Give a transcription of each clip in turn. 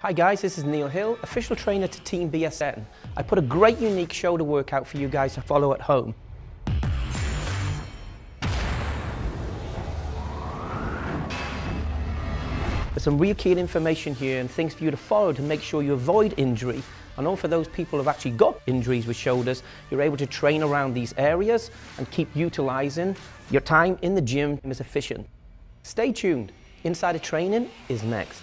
Hi guys, this is Neil Hillel, official trainer to Team BSN. I put a great unique shoulder workout for you guys to follow at home. There's some real key information here and things for you to follow to make sure you avoid injury. I know for those people who have actually got injuries with shoulders, you're able to train around these areas and keep utilizing your time in the gym as efficient. Stay tuned, Insider Training is next.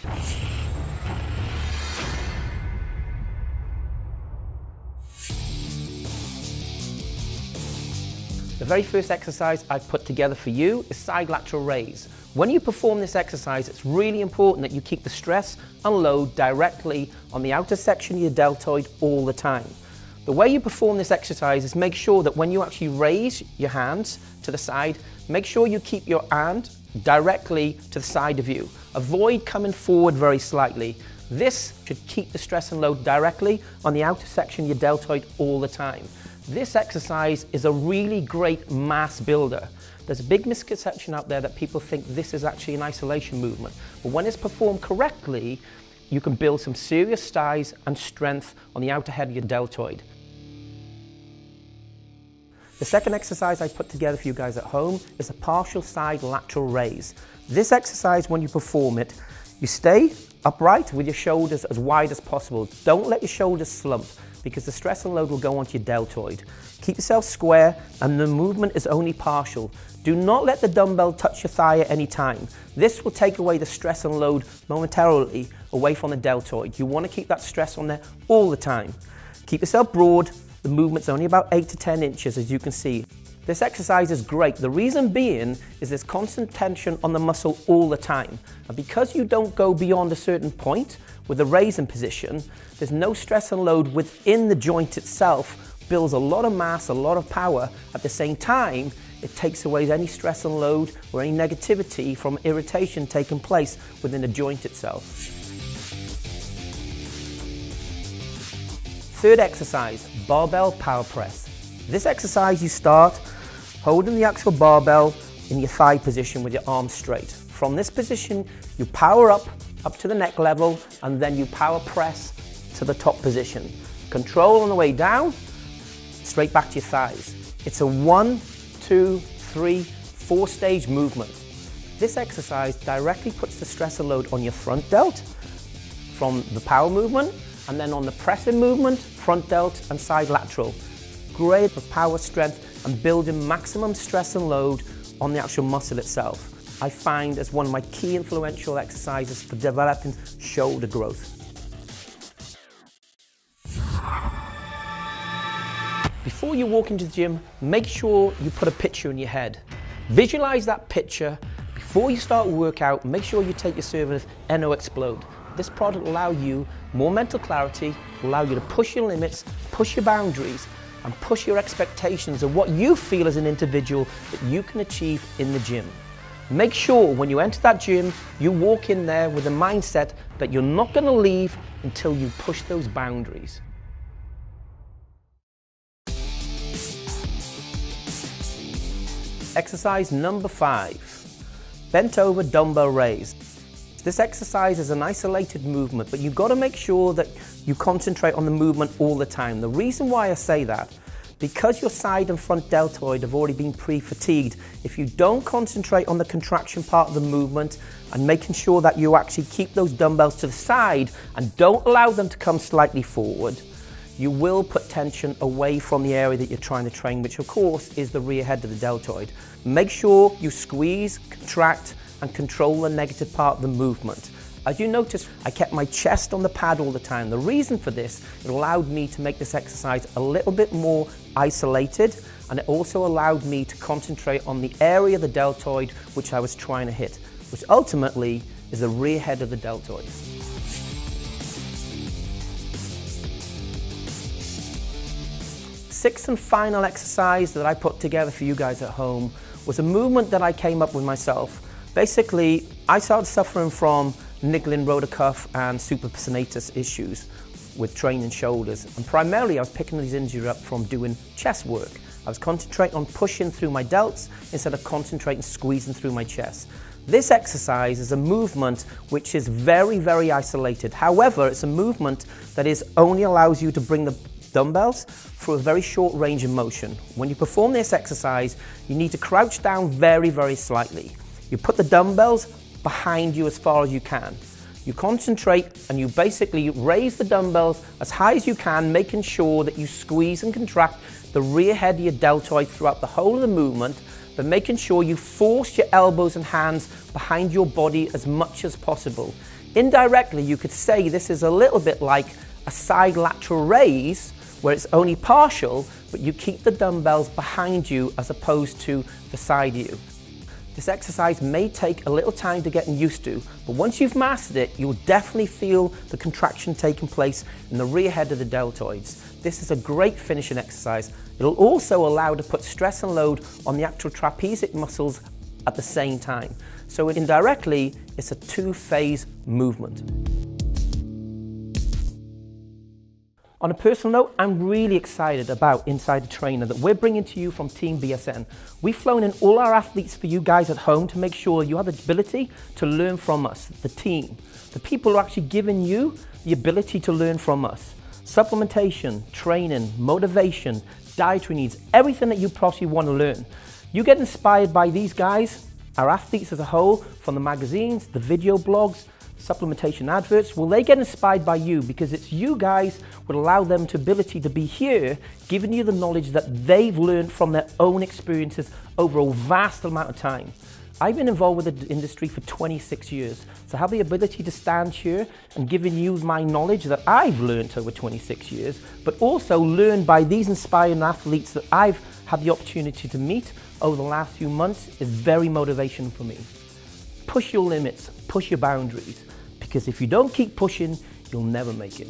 The very first exercise I've put together for you is side lateral raise. When you perform this exercise, it's really important that you keep the stress and load directly on the outer section of your deltoid all the time. The way you perform this exercise is make sure that when you actually raise your hands to the side, make sure you keep your hand directly to the side of you. Avoid coming forward very slightly. This should keep the stress and load directly on the outer section of your deltoid all the time. This exercise is a really great mass builder. There's a big misconception out there that people think this is actually an isolation movement. But when it's performed correctly, you can build some serious size and strength on the outer head of your deltoid. The second exercise I put together for you guys at home is a partial side lateral raise. This exercise, when you perform it, you stay upright with your shoulders as wide as possible. Don't let your shoulders slump, because the stress and load will go onto your deltoid. Keep yourself square and the movement is only partial. Do not let the dumbbell touch your thigh at any time. This will take away the stress and load momentarily away from the deltoid. You want to keep that stress on there all the time. Keep yourself broad. The movement's only about 8 to 10 inches, as you can see. This exercise is great. The reason being is there's constant tension on the muscle all the time. And because you don't go beyond a certain point with the raising position, there's no stress and load within the joint itself, builds a lot of mass, a lot of power. At the same time, it takes away any stress and load or any negativity from irritation taking place within the joint itself. Third exercise, barbell power press. This exercise you start holding the actual barbell in your thigh position with your arms straight. From this position, you power up to the neck level, and then you power press to the top position. Control on the way down, straight back to your thighs. It's a 1, 2, 3, 4 stage movement. This exercise directly puts the stress and load on your front delt from the power movement, and then on the pressing movement, front delt and side lateral. Great for power, strength, and building maximum stress and load on the actual muscle itself. I find as one of my key influential exercises for developing shoulder growth. Before you walk into the gym, make sure you put a picture in your head. Visualize that picture. Before you start a workout, make sure you take your serve of NO Explode. This product will allow you more mental clarity, allow you to push your limits, push your boundaries, and push your expectations of what you feel as an individual that you can achieve in the gym. Make sure when you enter that gym, you walk in there with a mindset that you're not going to leave until you push those boundaries. Exercise number 5, bent over dumbbell raise. This exercise is an isolated movement, but you've got to make sure that you concentrate on the movement all the time. The reason why I say that, because your side and front deltoid have already been pre-fatigued, if you don't concentrate on the contraction part of the movement and making sure that you actually keep those dumbbells to the side and don't allow them to come slightly forward, you will put tension away from the area that you're trying to train, which of course is the rear head of the deltoid. Make sure you squeeze, contract, and control the negative part of the movement. As you notice, I kept my chest on the pad all the time. The reason for this, it allowed me to make this exercise a little bit more isolated, and it also allowed me to concentrate on the area of the deltoid which I was trying to hit, which ultimately is the rear head of the deltoid. Sixth and final exercise that I put together for you guys at home was a movement that I came up with myself. Basically, I started suffering from niggling rotator cuff and supinatus issues with training shoulders, and primarily I was picking these injuries up from doing chest work. I was concentrating on pushing through my delts instead of concentrating squeezing through my chest. This exercise is a movement which is very, very isolated. However, it's a movement that only allows you to bring the dumbbells for a very short range of motion. When you perform this exercise, you need to crouch down very, very slightly. You put the dumbbells behind you as far as you can. You concentrate and you basically raise the dumbbells as high as you can, making sure that you squeeze and contract the rear head of your deltoid throughout the whole of the movement, but making sure you force your elbows and hands behind your body as much as possible. Indirectly, you could say this is a little bit like a side lateral raise, where it's only partial, but you keep the dumbbells behind you as opposed to the side of you. This exercise may take a little time to get used to, but once you've mastered it, you'll definitely feel the contraction taking place in the rear head of the deltoids. This is a great finishing exercise. It'll also allow to put stress and load on the actual trapezic muscles at the same time. So indirectly, it's a two-phase movement. On a personal note, I'm really excited about Inside the Trainer that we're bringing to you from Team BSN. We've flown in all our athletes for you guys at home to make sure you have the ability to learn from us, the team. The people who are actually giving you the ability to learn from us. Supplementation, training, motivation, dietary needs, everything that you possibly want to learn. You get inspired by these guys, our athletes as a whole, from the magazines, the video blogs, supplementation adverts. Well, they get inspired by you because it's you guys would allow them to ability to be here, giving you the knowledge that they've learned from their own experiences over a vast amount of time. I've been involved with the industry for 26 years, so I have the ability to stand here and giving you my knowledge that I've learned over 26 years, but also learned by these inspiring athletes that I've had the opportunity to meet over the last few months is very motivational for me. Push your limits, push your boundaries, because if you don't keep pushing, you'll never make it.